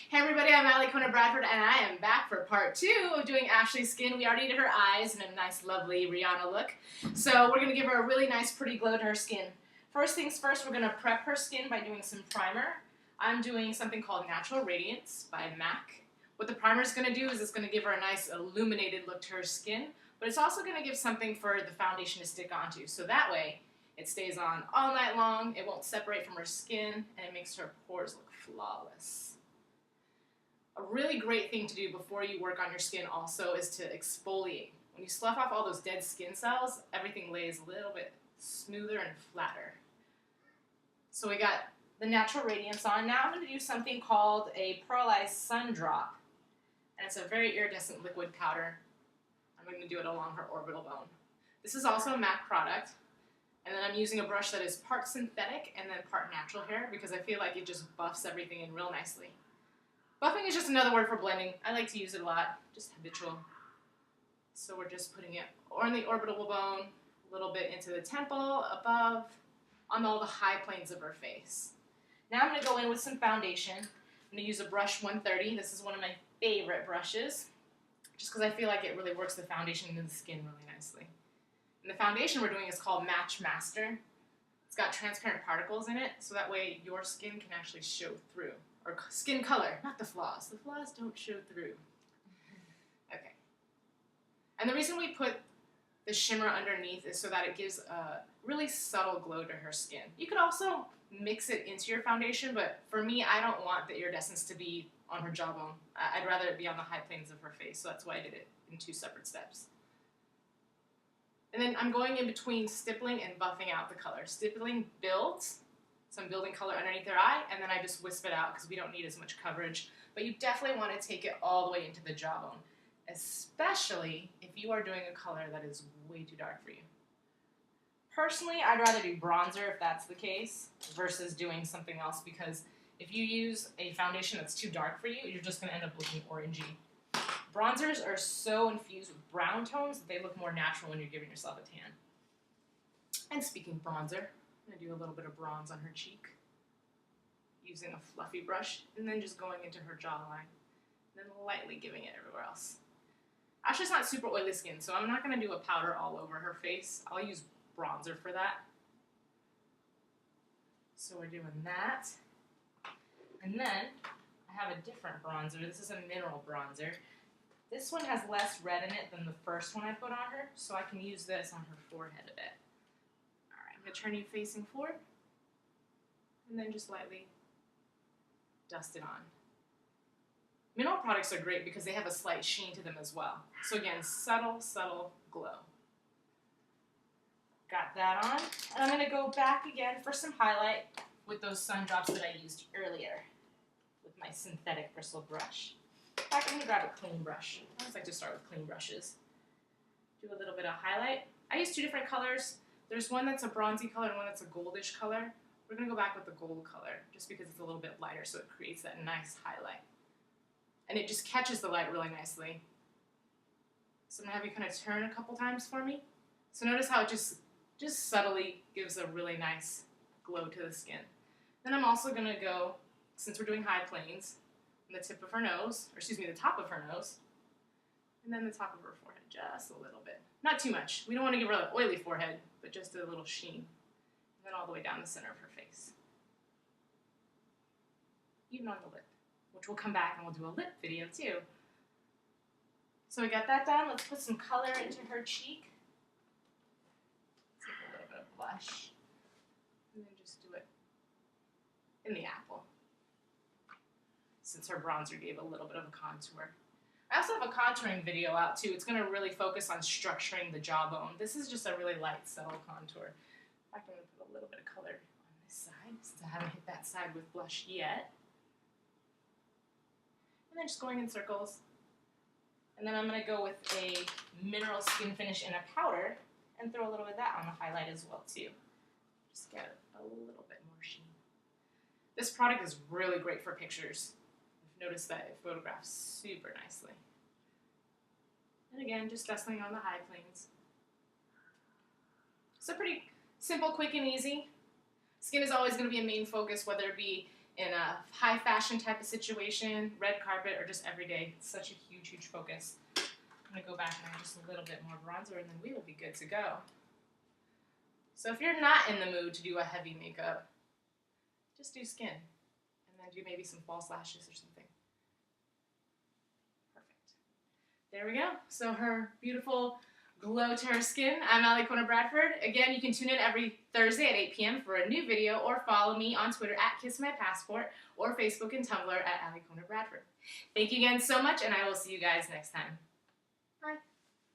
Hey everybody, I'm Alikona and I am back for part 2 of doing Ashley's skin. We already did her eyes in a nice, lovely Rihanna look. So we're going to give her a really nice, pretty glow to her skin. First things first, we're going to prep her skin by doing some primer. I'm doing something called Natural Radiance by MAC. What the primer is going to do is it's going to give her a nice illuminated look to her skin, but it's also going to give something for the foundation to stick onto. So that way, it stays on all night long, it won't separate from her skin, and it makes her pores look flawless. A really great thing to do before you work on your skin also is to exfoliate. When you slough off all those dead skin cells, everything lays a little bit smoother and flatter. So we got the Natural Radiance on. Now I'm going to do something called a Pearlized Sun Drop. And it's a very iridescent liquid powder. I'm going to do it along her orbital bone. This is also a MAC product. And then I'm using a brush that is part synthetic and then part natural hair because I feel like it just buffs everything in real nicely. Buffing is just another word for blending. I like to use it a lot, just habitual. So we're just putting it on the orbital bone, a little bit into the temple, above, on all the high planes of her face. Now I'm going to go in with some foundation. I'm going to use a brush 130. This is one of my favorite brushes, just because I feel like it really works the foundation into the skin really nicely. And the foundation we're doing is called Match Master. It's got transparent particles in it, so that way your skin can actually show through. Or skin color, not the flaws. The flaws don't show through. Okay. And the reason we put the shimmer underneath is so that it gives a really subtle glow to her skin. You could also mix it into your foundation, but for me, I don't want the iridescence to be on her jawbone. I'd rather it be on the high planes of her face, so that's why I did it in 2 separate steps. And then I'm going in between stippling and buffing out the color. Stippling builds. So I'm building color underneath their eye, and then I just wisp it out because we don't need as much coverage. But you definitely want to take it all the way into the jawbone, especially if you are doing a color that is way too dark for you. Personally, I'd rather do bronzer if that's the case versus doing something else because if you use a foundation that's too dark for you, you're just going to end up looking orangey. Bronzers are so infused with brown tones that they look more natural when you're giving yourself a tan. And speaking of bronzer, I'm going to do a little bit of bronze on her cheek using a fluffy brush and then just going into her jawline and then lightly giving it everywhere else. Ashley's not super oily skin, so I'm not going to do a powder all over her face. I'll use bronzer for that. So we're doing that. And then I have a different bronzer. This is a mineral bronzer. This one has less red in it than the first one I put on her, so I can use this on her forehead a bit. I'm going to turn you facing forward, and then just lightly dust it on. Mineral products are great because they have a slight sheen to them as well. So again, subtle, subtle glow. Got that on, and I'm going to go back again for some highlight with those sun drops that I used earlier with my synthetic bristle brush. In fact, I'm going to grab a clean brush. I always like to start with clean brushes. Do a little bit of highlight. I use 2 different colors. There's one that's a bronzy color and one that's a goldish color. We're going to go back with the gold color just because it's a little bit lighter, so it creates that nice highlight. And it just catches the light really nicely. So I'm going to have you kind of turn a couple times for me. So notice how it just subtly gives a really nice glow to the skin. Then I'm also going to go, since we're doing high planes, on the tip of her nose, or excuse me, the top of her nose, and then the top of her forehead, just a little bit. Not too much. We don't want to give her an oily forehead, but just a little sheen. And then all the way down the center of her face. Even on the lip, which we'll come back and we'll do a lip video too. So we got that done. Let's put some color into her cheek. Take a little bit of blush. And then just do it in the apple. Since her bronzer gave a little bit of a contour. I also have a contouring video out too. It's going to really focus on structuring the jawbone. This is just a really light, subtle contour. In fact, I'm going to put a little bit of color on this side since I haven't hit that side with blush yet. And then just going in circles. And then I'm going to go with a Mineral Skin Finish in a powder and throw a little bit of that on the highlight as well too. Just get a little bit more sheen. This product is really great for pictures. Notice that it photographs super nicely. And again, just dusting on the high planes. So pretty simple, quick, and easy. Skin is always going to be a main focus, whether it be in a high fashion type of situation, red carpet, or just every day. It's such a huge, huge focus. I'm going to go back and add just a little bit more bronzer, and then we will be good to go. So if you're not in the mood to do a heavy makeup, just do skin, and then do maybe some false lashes or something. Perfect. There we go. So her beautiful glow to her skin. I'm Alikona Bradford. Again, you can tune in every Thursday at 8 p.m. for a new video, or follow me on Twitter at KissMyPassport, or Facebook and Tumblr at Alikona Bradford. Thank you again so much, and I will see you guys next time. Bye.